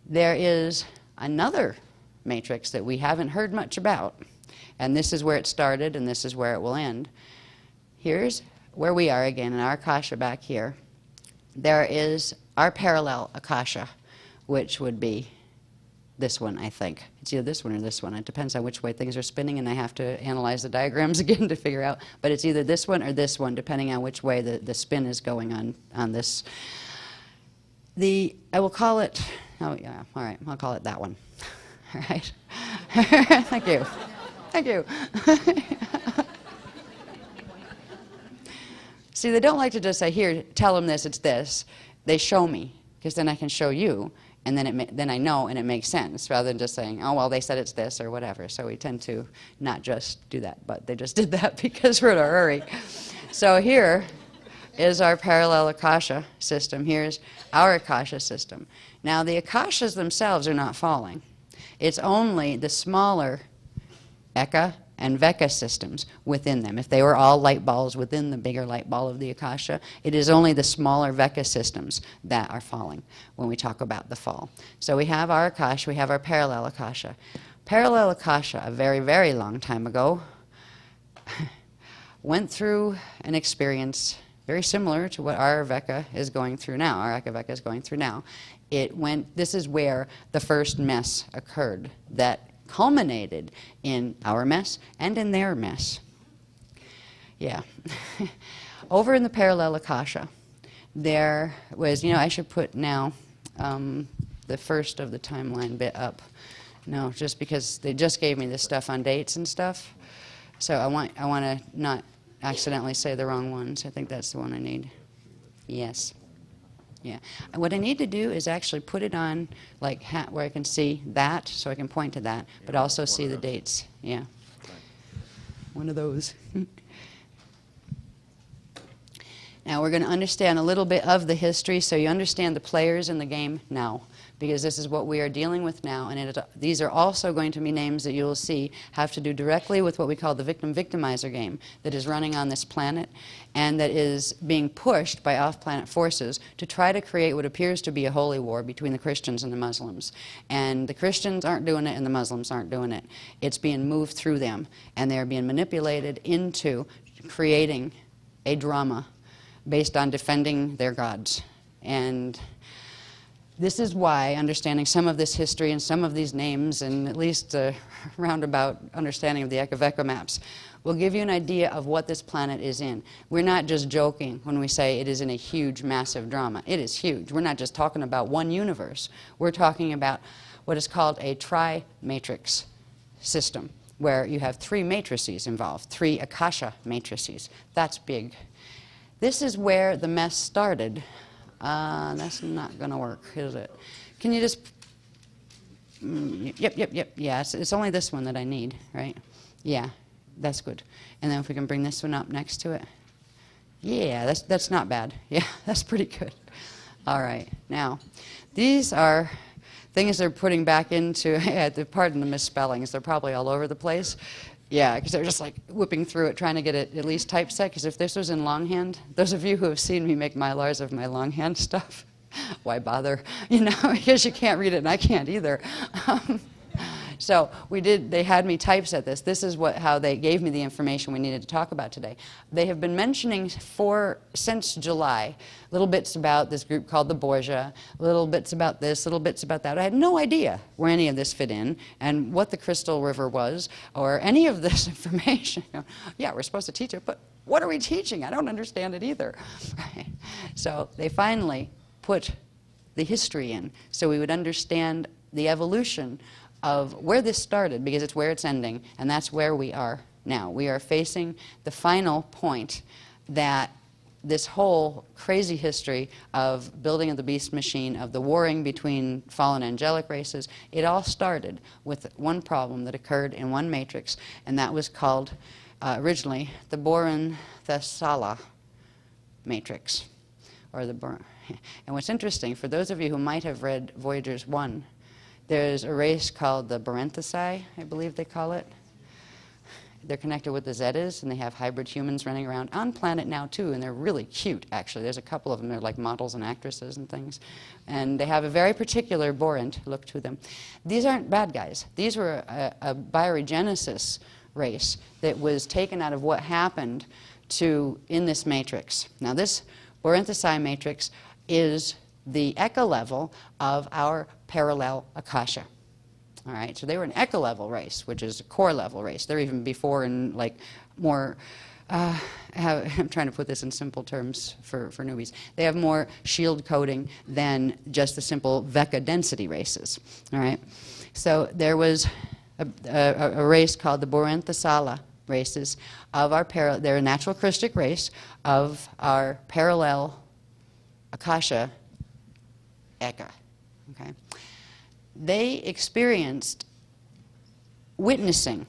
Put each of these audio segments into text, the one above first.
There is another matrix that we haven't heard much about, and this is where it started and this is where it will end. Here's where we are again in our Akasha back here. There is our parallel Akasha, which would be this one, I think. It's either this one or this one. It depends on which way things are spinning, and I have to analyze the diagrams again to figure out. But it's either this one or this one, depending on which way the spin is going on this. I will call it, oh yeah, all right, I'll call it that one. All right. Thank you. Thank you. See, they don't like to just say, here, tell them this, it's this. They show me, because then I can show you, and then I know, and it makes sense, rather than just saying, oh, well, they said it's this, or whatever. So we tend to not just do that, but they just did that because we're in a hurry. So here is our parallel Akasha system. Here's our Akasha system. Now, the Akashas themselves are not falling. It's only the smaller Eka and Veka systems within them. If they were all light balls within the bigger light ball of the Akasha, it is only the smaller Veka systems that are falling when we talk about the fall. So we have our Akasha, we have our parallel Akasha. Parallel Akasha, a very, very long time ago, went through an experience very similar to what our Veka is going through now, our Eka Veka is going through now. This is where the first mess occurred that culminated in our mess and in their mess. Yeah. Over in the parallel Akasha, there was, I should put now the first of the timeline bit up. No, just because they just gave me this stuff on dates and stuff. So I want to not accidentally say the wrong ones. I think that's the one I need. Yes. Yeah. What I need to do is actually put it on like where I can see that, so I can point to that, but also see the dates. Yeah. One of those. Now we're going to understand a little bit of the history, so you understand the players in the game now, because this is what we are dealing with now, and these are also going to be names that you will see have to do directly with what we call the victim-victimizer game that is running on this planet and that is being pushed by off-planet forces to try to create what appears to be a holy war between the Christians and the Muslims. And the Christians aren't doing it and the Muslims aren't doing it. It's being moved through them, and they're being manipulated into creating a drama based on defending their gods. And this is why understanding some of this history and some of these names, and at least a roundabout understanding of the Eka Veka maps, will give you an idea of what this planet is in. We're not just joking when we say it is in a huge, massive drama. It is huge. We're not just talking about one universe. We're talking about what is called a tri-matrix system, where you have three matrices involved, three Akasha matrices. That's big. This is where the mess started. That's not going to work, is it? Can you just... Yep. Yeah, it's only this one that I need, right? Yeah, that's good. And then if we can bring this one up next to it. Yeah, that's not bad. Yeah, that's pretty good. All right. Now, these are things they're putting back into... pardon the misspellings. They're probably all over the place. Yeah, because they're just like whipping through it, trying to get it at least typeset, because if this was in longhand, those of you who have seen me make Mylars of my longhand stuff, why bother? Because you can't read it and I can't either. So they had me typeset this. This is how they gave me the information we needed to talk about today. They have been mentioning since July, little bits about this group called the Borgia, little bits about this, little bits about that. I had no idea where any of this fit in and what the Crystal River was or any of this information. Yeah, we're supposed to teach it, but what are we teaching? I don't understand it either. So they finally put the history in so we would understand the evolution of where this started, because it's where it's ending, and that's where we are now. We are facing the final point that this whole crazy history of building of the beast machine, of the warring between fallen angelic races, it all started with one problem that occurred in one matrix, and that was called originally the Boran Thesala matrix. And what's interesting, for those of you who might have read Voyagers 1, there's a race called the Barenthesi, I believe they call it. They're connected with the Zetas, and they have hybrid humans running around on planet now too, and they're really cute, actually. There's a couple of them. They're like models and actresses and things. And they have a very particular Borant look to them. These aren't bad guys. These were a bioregenesis race that was taken out of what happened in this matrix. Now, this Boranthosai matrix is the Eka level of our parallel Akasha. All right, so they were an Eka level race, which is a core level race. They're even before in like more, I'm trying to put this in simple terms for newbies. They have more shield coding than just the simple Veka density races. All right, so there was a race called the Boranthosala races of our they're a natural Christic race of our parallel Akasha Eka. Okay, they experienced witnessing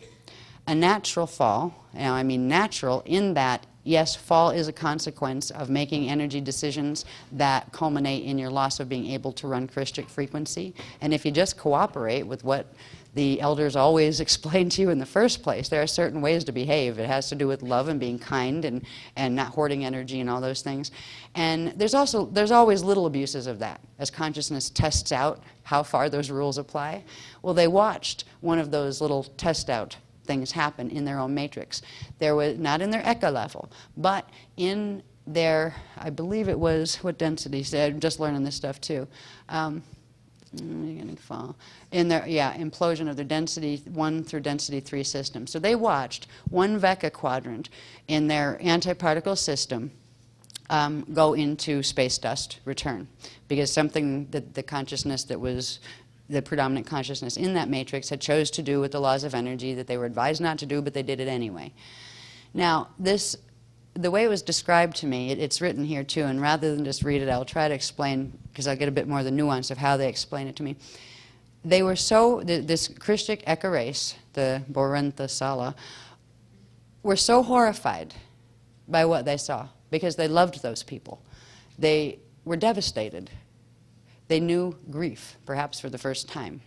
a natural fall. Now, I mean natural in that, yes, fall is a consequence of making energy decisions that culminate in your loss of being able to run Christic frequency. And if you just cooperate with what the elders always explain to you in the first place, there are certain ways to behave. It has to do with love and being kind and not hoarding energy and all those things. And there's always little abuses of that as consciousness tests out how far those rules apply. Well, they watched one of those little test out things happen in their own matrix. There was, not in their Eka level, but in their, I believe it was, what density? I'm just learning this stuff too. Fall. In their, implosion of their density 1 through density 3 system. So they watched one Veka quadrant in their antiparticle system go into space dust return, because something that the consciousness that was the predominant consciousness in that matrix had chose to do with the laws of energy that they were advised not to do, but they did it anyway. Now, the way it was described to me, it's written here too, and rather than just read it, I'll try to explain, because I'll get a bit more of the nuance of how they explain it to me. They were this Christic Eka race, the Boranthosala, were so horrified by what they saw, because they loved those people. They were devastated. They knew grief, perhaps for the first time.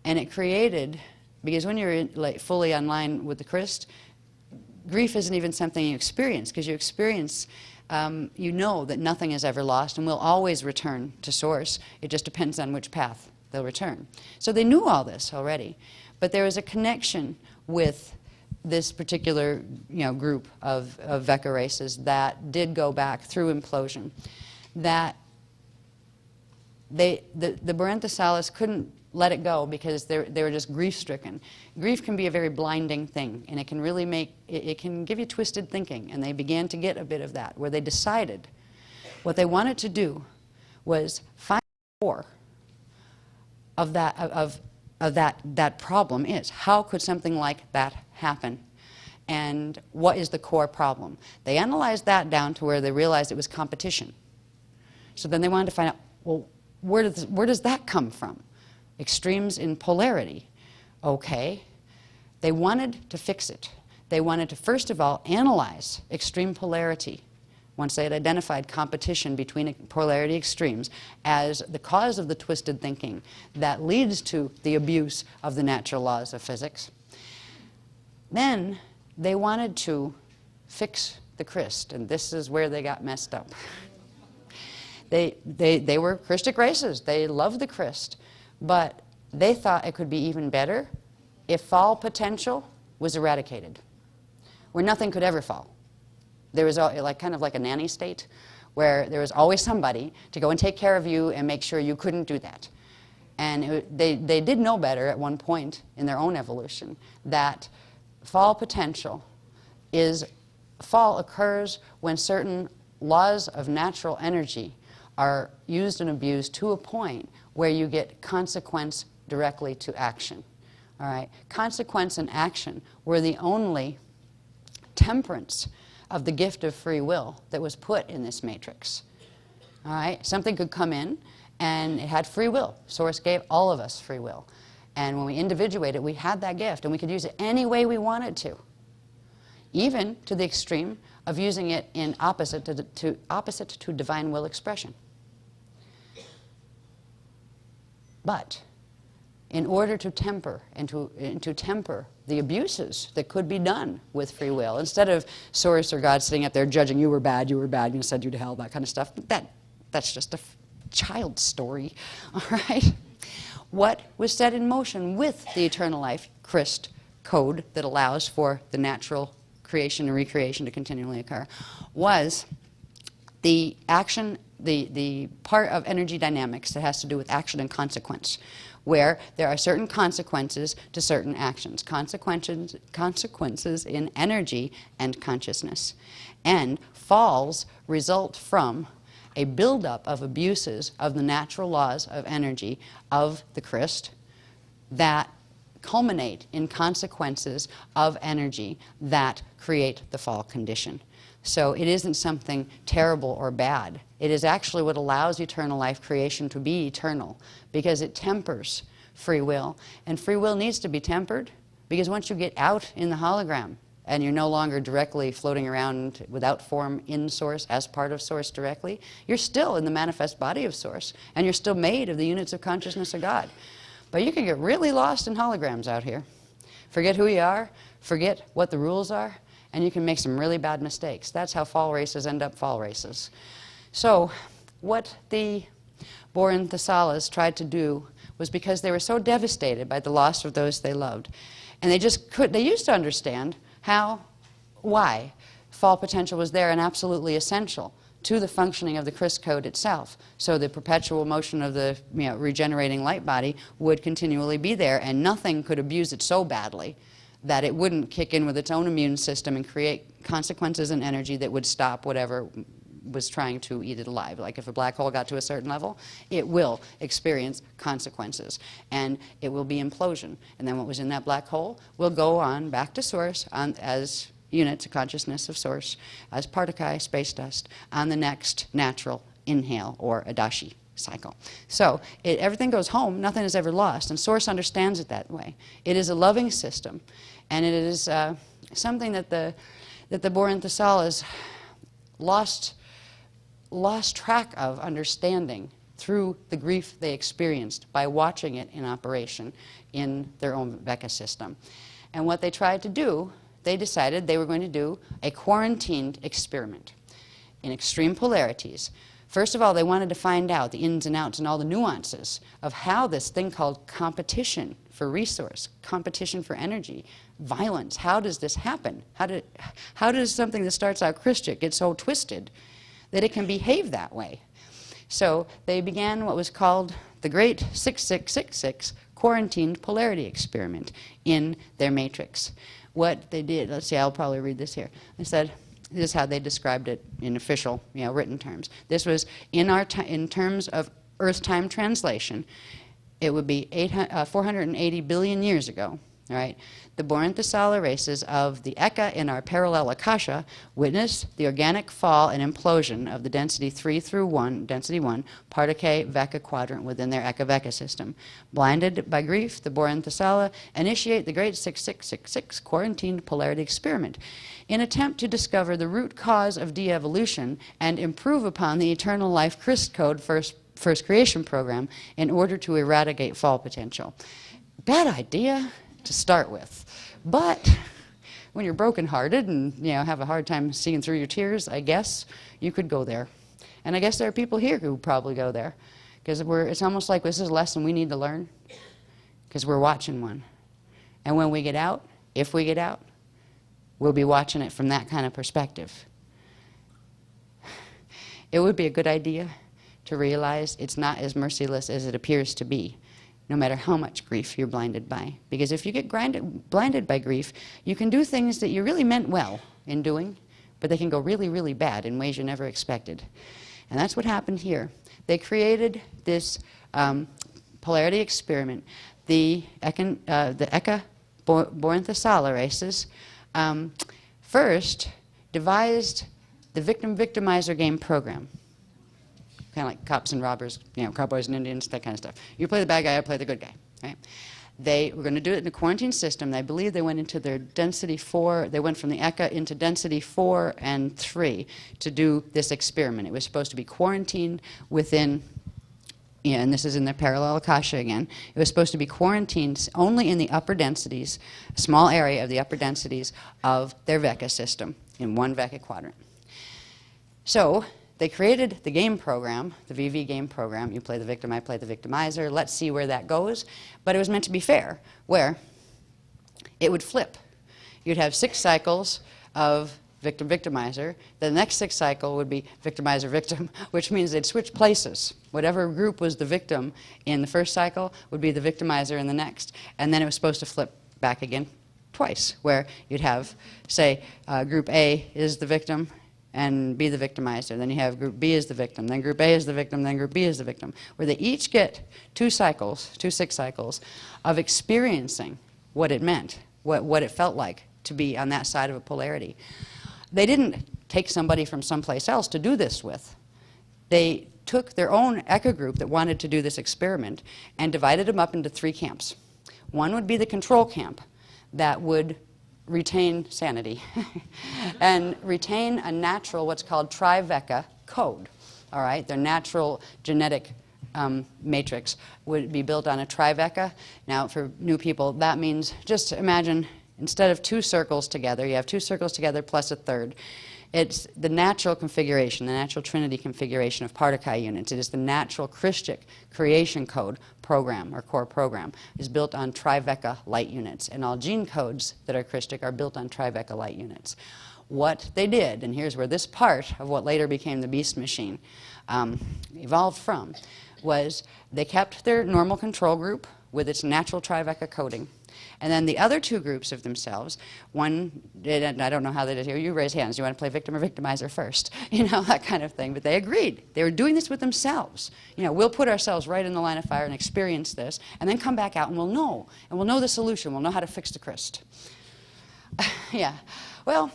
And it created, because when you're fully online with the Christ, grief isn't even something you experience, because you experience, you know that nothing is ever lost and will always return to source. It just depends on which path they'll return. So they knew all this already, but there was a connection with this particular group of Veka races that did go back through implosion. That the Boranthosalas couldn't let it go because they were just grief-stricken. Grief can be a very blinding thing, and it can really it can give you twisted thinking, and they began to get a bit of that, where they decided what they wanted to do was find the core of that problem is. How could something like that happen? And what is the core problem? They analyzed that down to where they realized it was competition. So then they wanted to find out, well, where does that come from? Extremes in polarity. Okay. They wanted to fix it. They wanted to, first of all, analyze extreme polarity once they had identified competition between polarity extremes as the cause of the twisted thinking that leads to the abuse of the natural laws of physics. Then they wanted to fix the Christ, and this is where they got messed up. They were Christic races. They loved the Christ, but they thought it could be even better if fall potential was eradicated, where nothing could ever fall. There was kind of like a nanny state, where there was always somebody to go and take care of you and make sure you couldn't do that. And they did know better at one point in their own evolution that fall potential fall occurs when certain laws of natural energy are used and abused to a point where you get consequence directly to action. All right? Consequence and action were the only temperance of the gift of free will that was put in this matrix. All right? Something could come in, and it had free will. Source gave all of us free will. And when we individuated, we had that gift, and we could use it any way we wanted to, even to the extreme of using it in opposite to divine will expression. But in order to temper and to temper the abuses that could be done with free will. Instead of Source or God sitting up there judging, you were bad, going to send you to hell, that kind of stuff. That's just a child's story, all right? What was set in motion with the eternal life Christ code that allows for the natural creation and recreation to continually occur was the action, the part of energy dynamics that has to do with action and consequence, where there are certain consequences to certain actions, consequences in energy and consciousness. And falls result from a buildup of abuses of the natural laws of energy of the Christ that culminate in consequences of energy that create the fall condition. So it isn't something terrible or bad. It is actually what allows eternal life creation to be eternal, because it tempers free will. And free will needs to be tempered, because once you get out in the hologram and you're no longer directly floating around without form in Source as part of Source directly, you're still in the manifest body of Source, and you're still made of the units of consciousness of God. But you can get really lost in holograms out here. Forget who you are, forget what the rules are, and you can make some really bad mistakes. That's how fall races end up fall races. So what the Boran Thesalas tried to do was, because they were so devastated by the loss of those they loved, and they used to understand why fall potential was there and absolutely essential to the functioning of the Christ code itself. So the perpetual motion of the regenerating light body would continually be there, and nothing could abuse it so badly that it wouldn't kick in with its own immune system and create consequences and energy that would stop whatever was trying to eat it alive. Like if a black hole got to a certain level, it will experience consequences, and it will be implosion. And then what was in that black hole will go on back to Source as units of consciousness of Source, as particuli, space dust, on the next natural inhale or adashi cycle. So everything goes home, nothing is ever lost, and Source understands it that way. It is a loving system, and it is something that the Boran Thesalas lost track of understanding through the grief they experienced by watching it in operation in their own Vecca system. And what they tried to do, they decided they were going to do a quarantined experiment in extreme polarities. First of all, they wanted to find out the ins and outs and all the nuances of how this thing called competition for resource, competition for energy, violence, how does this happen? How does something that starts out Christian get so twisted that it can behave that way? So they began what was called the Great 6666 Quarantined Polarity Experiment in their matrix. What they did, let's see, I'll probably read this here. They said, this is how they described it in official, written terms. This was in terms of Earth time translation. It would be 480 billion years ago. All right. The Boran Thesala races of the Eka in our parallel Akasha witnessed the organic fall and implosion of the density 3 through 1, density 1, Particuli Vecca quadrant within their Eka Vecca system. Blinded by grief, the Boran Thesala initiate the Great 6666 Quarantined Polarity Experiment in attempt to discover the root cause of de-evolution and improve upon the eternal life Christ code first creation program in order to eradicate fall potential. Bad idea to start with, but when you're brokenhearted and have a hard time seeing through your tears, I guess you could go there. And I guess there are people here who probably go there, because it's almost like this is a lesson we need to learn, because we're watching one. And when we get out, if we get out, we'll be watching it from that kind of perspective. It would be a good idea to realize it's not as merciless as it appears to be, no matter how much grief you're blinded by. Because if you get blinded by grief, you can do things that you really meant well in doing, but they can go really, really bad in ways you never expected. And that's what happened here. They created this polarity experiment. The Eka Boran Thesala races first devised the victim-victimizer game program. Kind of like cops and robbers, cowboys and Indians, that kind of stuff. You play the bad guy, I play the good guy, right? They were going to do it in a quarantine system. I believe they went into their density 4. They went from the Eka into density 4 and 3 to do this experiment. It was supposed to be quarantined within Yeah, and this is in the parallel Akasha again. It was supposed to be quarantined only in the upper densities, a small area of the upper densities of their Vecca system, in one Vecca quadrant. So they created the game program, the VV game program. You play the victim, I play the victimizer. Let's see where that goes. But it was meant to be fair, where it would flip. You'd have 6 cycles of victim, victimizer. The next 6 cycle would be victimizer, victim, which means they'd switch places. Whatever group was the victim in the first cycle would be the victimizer in the next. And then it was supposed to flip back again twice, where you'd have, say, group A is the victim and be the victimizer. Then you have group B is the victim, then group A is the victim, then group B is the victim, where they each get 2 cycles, 2 6 cycles, of experiencing what it meant, what it felt like to be on that side of a polarity. They didn't take somebody from someplace else to do this with. They took their own Eka group that wanted to do this experiment and divided them up into 3 camps. One would be the control camp that would retain sanity and retain a natural, what's called Trivecca code. All right, their natural genetic matrix would be built on a Trivecca. Now, for new people, that means just imagine instead of 2 circles together, you have 2 circles together plus a third. It's the natural configuration, the natural trinity configuration of Partakai units. It is the natural Christic creation code program, or core program, is built on Trivecca light units. And all gene codes that are Christic are built on Trivecca light units. What they did, and here's where this part of what later became the Beast Machine evolved from, was they kept their normal control group with its natural Trivecca coding. And then the other 2 groups of themselves, one, and I don't know how they did here, you raise hands, you want to play victim or victimizer first, you know, that kind of thing, but they agreed. They were doing this with themselves. You know, we'll put ourselves right in the line of fire and experience this, and then come back out and we'll know the solution, we'll know how to fix the Christ. Yeah, well,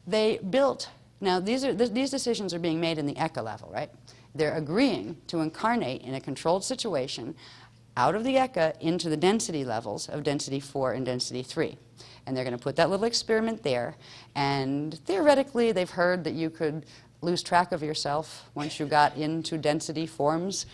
they built, now these decisions are being made in the Eka level, right? They're agreeing to incarnate in a controlled situation out of the Eka into the density levels of density 4 and density 3. And they're going to put that little experiment there, and theoretically they've heard that you could lose track of yourself once you got into density forms.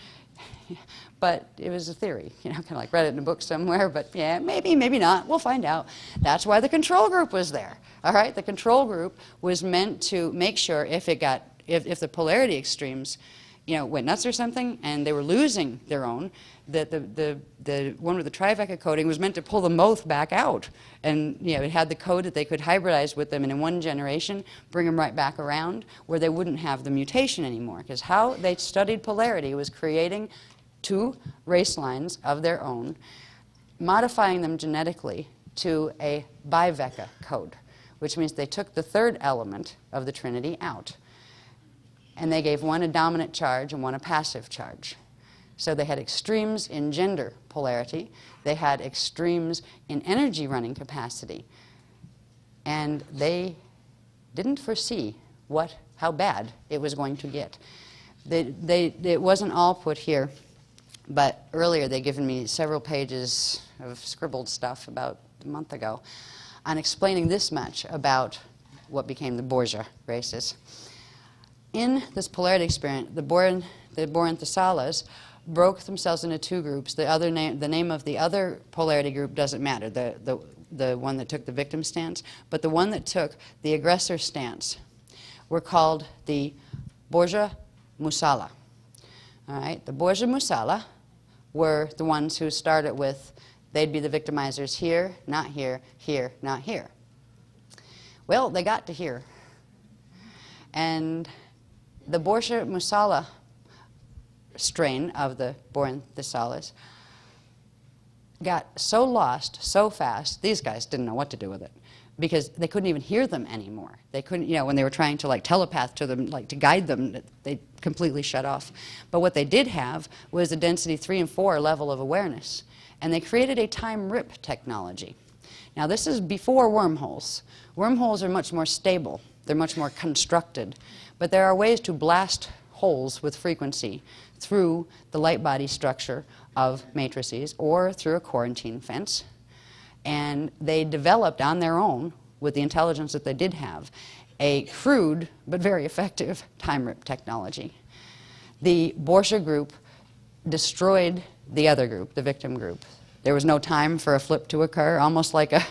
But it was a theory, you know, kind of like read it in a book somewhere, but yeah, maybe, maybe not, we'll find out. That's why the control group was there, all right? The control group was meant to make sure if the polarity extremes, you know, went nuts or something, and they were losing their own, that the one with the Trivecca coding was meant to pull them both back out. And, you know, it had the code that they could hybridize with them, and in one generation, bring them right back around where they wouldn't have the mutation anymore. Because how they studied polarity was creating 2 race lines of their own, modifying them genetically to a bivecca code, which means they took the 3rd element of the trinity out. And they gave one a dominant charge and one a passive charge. So they had extremes in gender polarity. They had extremes in energy running capacity. And they didn't foresee how bad it was going to get. It wasn't all put here, but earlier they'd given me several pages of scribbled stuff about a month ago on explaining this much about what became the Borgia races. In this polarity experiment, the Borean-Thesalas broke themselves into 2 groups. The name of the other polarity group doesn't matter, the one that took the victim stance, but the one that took the aggressor stance were called the Borgia Musala. All right, the Borgia Musala were the ones who started with, they'd be the victimizers here, not here, here, not here. Well, they got to here. And the Borgia Musala strain of the Borean-Thesalas got so lost so fast, these guys didn't know what to do with it, because they couldn't even hear them anymore. They couldn't, you know, when they were trying to like telepath to them, like to guide them, they completely shut off. But what they did have was a density 3 and 4 level of awareness, and they created a time rip technology. Now this is before wormholes. Wormholes are much more stable. They're much more constructed. But there are ways to blast holes with frequency through the light body structure of matrices or through a quarantine fence. And they developed on their own, with the intelligence that they did have, a crude but very effective time rip technology. The Borgia group destroyed the other group, the victim group. There was no time for a flip to occur, almost like a,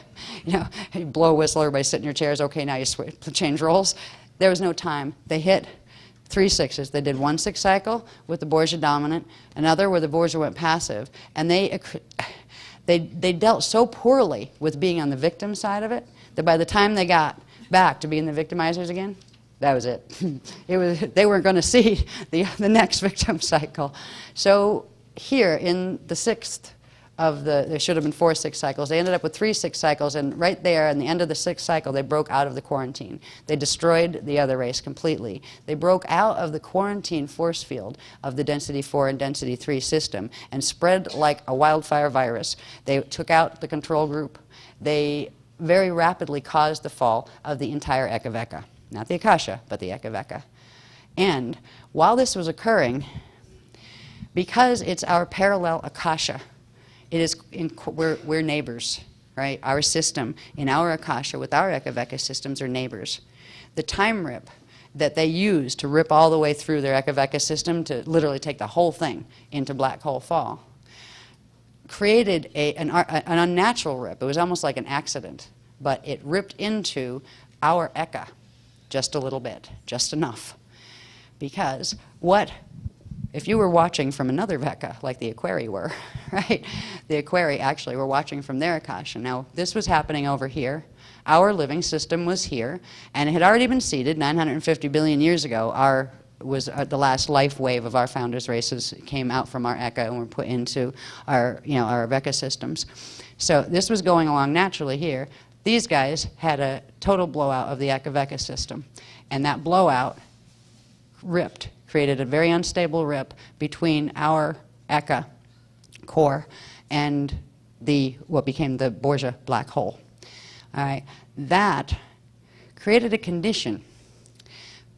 you blow a whistle, everybody sit in your chairs, okay, now you change roles. There was no time. They hit 3 6s. They did 1 6 cycle with the Borgia dominant, another where the Borgia went passive, and they dealt so poorly with being on the victim side of it that by the time they got back to being the victimizers again, that was it. They weren't going to see the next victim cycle. So here in the 6th of there should have been 4 6 cycles. They ended up with 3 6 cycles, and right there, in the end of the 6th cycle, they broke out of the quarantine. They destroyed the other race completely. They broke out of the quarantine force field of the density 4 and density 3 system and spread like a wildfire virus. They took out the control group. They very rapidly caused the fall of the entire Eka-Veka. Not the Akasha, but the Eka-Veka. And while this was occurring, because it's our parallel Akasha, we're neighbors, right? Our system in our Akasha with our Eka-Veka systems are neighbors. The time rip that they use to rip all the way through their Eka-Veka system to literally take the whole thing into black hole fall created an unnatural rip. It was almost like an accident, but it ripped into our Eka just a little bit, just enough. Because if you were watching from another Veka, like the Aquari were, right? The Aquari actually were watching from their Akasha. Now, this was happening over here. Our living system was here, and it had already been seeded 950 billion years ago. The last life wave of our founders' races came out from our Eka and were put into our Veka systems. So this was going along naturally here. These guys had a total blowout of the Eka-Veka system, and that blowout created a very unstable rip between our Eka core and what became the Borgia black hole. All right, that created a condition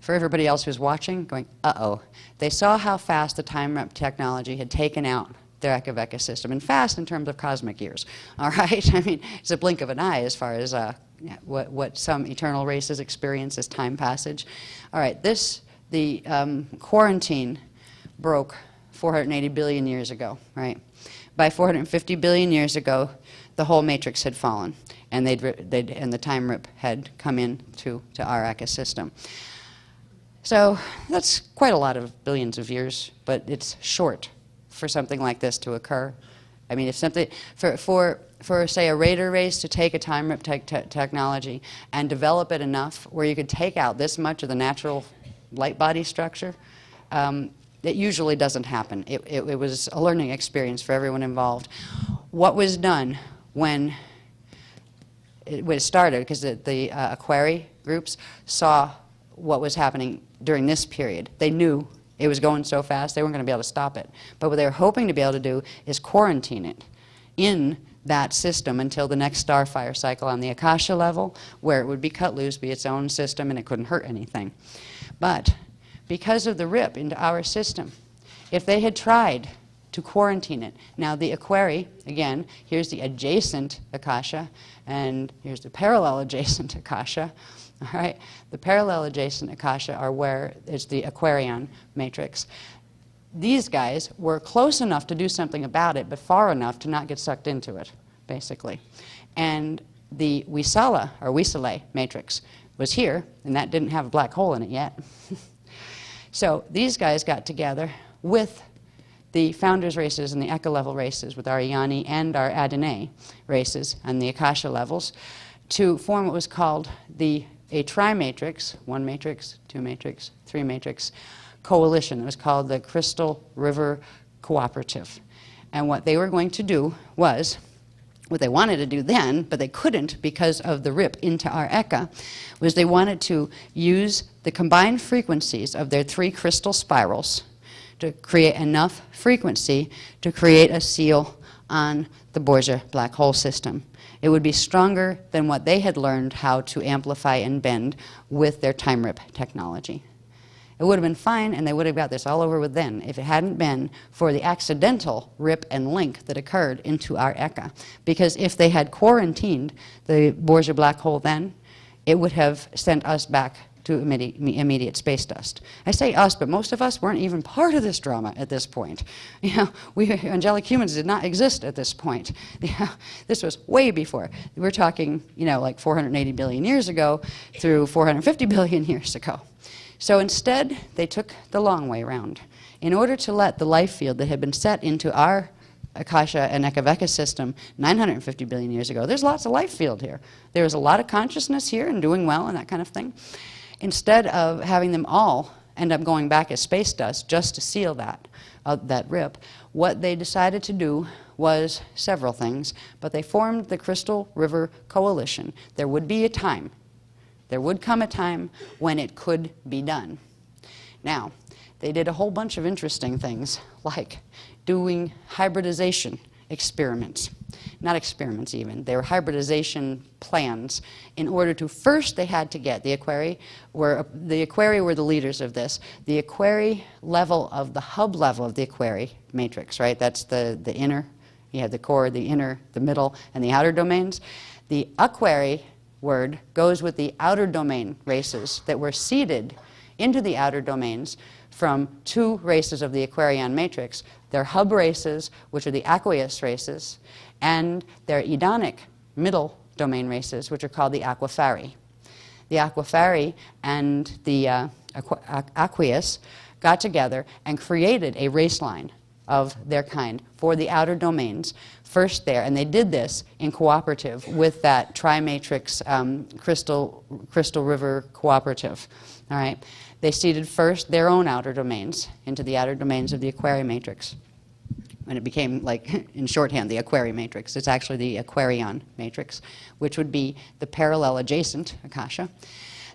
for everybody else who's watching, going, uh-oh. They saw how fast the time rip technology had taken out their Eka-Veka system, and fast in terms of cosmic years. All right, I mean, it's a blink of an eye as far as what some eternal races experience as time passage. All right, the quarantine broke 480 billion years ago, right? By 450 billion years ago, the whole matrix had fallen, and and the time rip had come in to our Eka system. So that's quite a lot of billions of years, but it's short for something like this to occur. I mean, if something for say a raider race to take a time rip technology and develop it enough where you could take out this much of the natural light body structure, it usually doesn't happen. It was a learning experience for everyone involved. What was done when it started, because the Aquari groups saw what was happening during this period. They knew it was going so fast they weren't going to be able to stop it. But what they were hoping to be able to do is quarantine it in that system until the next starfire cycle on the Akasha level, where it would be cut loose, be its own system, and it couldn't hurt anything. But because of the rip into our system, if they had tried to quarantine it, now the Aquari, again, here's the adjacent Akasha, and here's the parallel adjacent Akasha. All right, the parallel adjacent Akasha are where it's the Aquarion matrix. These guys were close enough to do something about it, but far enough to not get sucked into it, basically. And the Wisala, or Wisale matrix, was here, and that didn't have a black hole in it yet. So these guys got together with the founders races and the Eka level races, with our Iani and our Adonai races on the Akasha levels, to form what was called a tri-matrix, 1 matrix, 2 matrix, 3 matrix coalition. It was called the Crystal River Cooperative. And what they were going to do was, what they wanted to do then, but they couldn't because of the rip into our Eka, was they wanted to use the combined frequencies of their 3 crystal spirals to create enough frequency to create a seal on the Borgia black hole system. It would be stronger than what they had learned how to amplify and bend with their time rip technology. It would have been fine, and they would have got this all over with then, if it hadn't been for the accidental rip and link that occurred into our Eka. Because if they had quarantined the Borgia black hole then, it would have sent us back to immediate space dust. I say us, but most of us weren't even part of this drama at this point. You know, we angelic humans did not exist at this point. Yeah, this was way before. We're talking, you know, like 480 billion years ago through 450 billion years ago. So instead, they took the long way around. In order to let the life field that had been set into our Akasha and Eka-Veka system 950 billion years ago, there's lots of life field here. There was a lot of consciousness here and doing well and that kind of thing. Instead of having them all end up going back as space dust just to seal that rip, what they decided to do was several things, but they formed the Crystal River Coalition. There would be a time. There would come a time when it could be done. Now, they did a whole bunch of interesting things, like doing hybridization experiments. Not experiments even, they were hybridization plans. In order to, first they had to get, the Aquarii were the leaders of this. The Aquarii level of the hub level of the Aquarii matrix, right? That's the inner, you have the core, the inner, the middle, and the outer domains. The Aquarii word goes with the outer domain races that were seeded into the outer domains from two races of the Aquarion matrix. Their hub races, which are the aqueous races, and their edonic middle domain races, which are called the Aquafarii. The Aquafarii and the aqueous got together and created a race line of their kind for the outer domains first there, and they did this in cooperative with that trimatrix Crystal River Cooperative. All right, they seeded first their own outer domains into the outer domains of the Aquarii matrix, and it became, like in shorthand, the Aquarii matrix. It's actually the Aquarion matrix, which would be the parallel adjacent Akasha.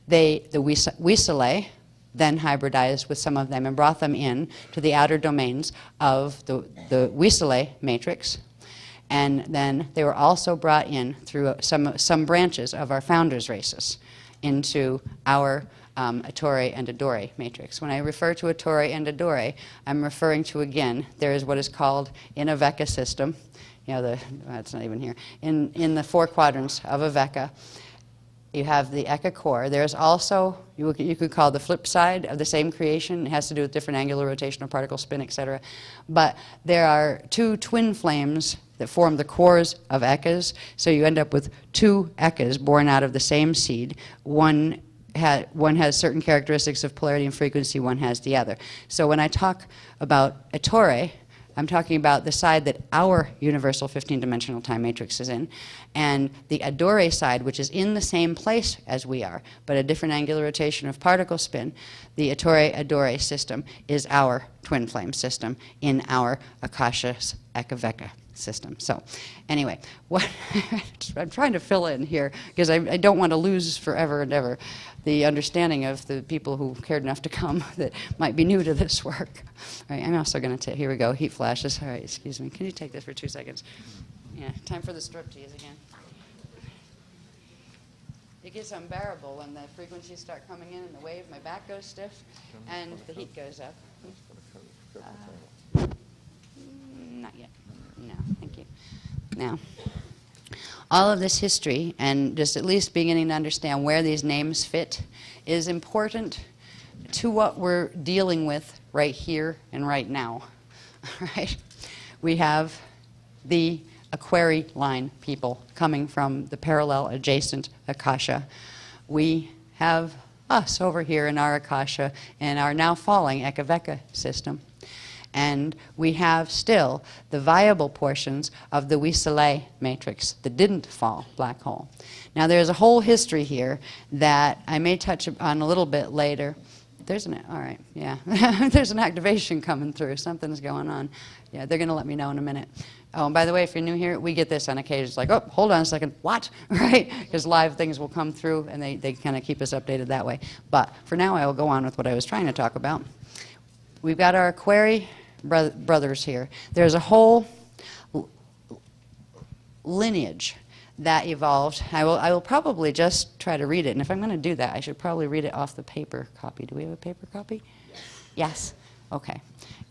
The Weaselae then hybridized with some of them and brought them in to the outer domains of the Weaselae matrix. And then they were also brought in through some branches of our founders' races into our Ettore and Adore matrix. When I refer to Ettore and Adore, I'm referring to, again, there is what is called in a Veka system, you know, that's not even here, in the four quadrants of a Veka. You have the Eka core. There's also, you could call the flip side of the same creation. It has to do with different angular rotational particle spin, etc. But there are two twin flames that form the cores of Ekas. So you end up with two Ekas born out of the same seed. One has certain characteristics of polarity and frequency, one has the other. So when I talk about Ettore, I'm talking about the side that our universal 15-dimensional time matrix is in, and the Adore side, which is in the same place as we are, but a different angular rotation of particle spin. The Ettore-Adore system is our twin flame system in our Akasha's Eka-Veka system. So anyway, what I'm trying to fill in here, because I don't want to lose forever and ever the understanding of the people who cared enough to come that might be new to this work. All right, I'm also going to here we go, heat flashes. All right, excuse me. Can you take this for 2 seconds? Yeah, time for the striptease again. It gets unbearable when the frequencies start coming in and the wave, my back goes stiff, and the heat goes up. Not yet. No, thank you. Now, all of this history, and just at least beginning to understand where these names fit, is important to what we're dealing with right here and right now. Right? We have the Aquarii line people coming from the parallel adjacent Akasha. We have us over here in our Akasha and our now falling Eka-Veka system. And we have still the viable portions of the Weaselae matrix that didn't fall black hole. Now there's a whole history here that I may touch on a little bit later. All right, yeah. There's an activation coming through. Something's going on. Yeah, they're going to let me know in a minute. Oh, and by the way, if you're new here, we get this on occasion. It's like, oh, hold on a second, what? Right? Because live things will come through, and they kind of keep us updated that way. But for now, I will go on with what I was trying to talk about. We've got our Aquarii brothers here. There's a whole lineage that evolved. I will probably just try to read it, and if I'm going to do that, I should probably read it off the paper copy. Do we have a paper copy? Yes. Okay.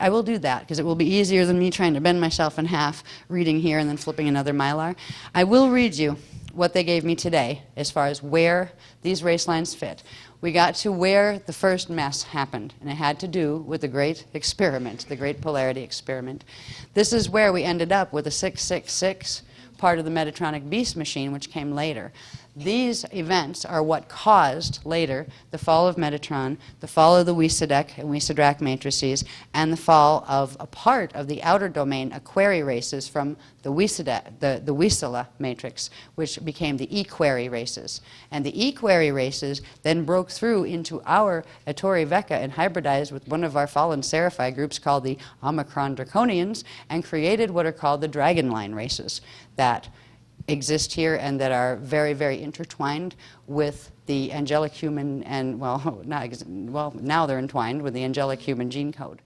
I will do that because it will be easier than me trying to bend myself in half, reading here and then flipping another Mylar. I will read you what they gave me today as far as where these race lines fit. we got to where the first mess happened, and it had to do with the great experiment, the great polarity experiment. This is where we ended up with the 666 part of the Metatronic Beast machine, which came later. These events are what caused later the fall of Metatron, the fall of the Wysadek and Wysadrak matrices, and the fall of a part of the outer domain Aquarii races from the Wysala matrix, which became the Equerry races. And the Equerry races then broke through into our Ettore Vecca and hybridized with one of our fallen Seraphi groups called the Omicron Draconians and created what are called the Dragon Line races that exist here and that are very, very intertwined with the angelic human and, well, now they're entwined with the angelic human gene code.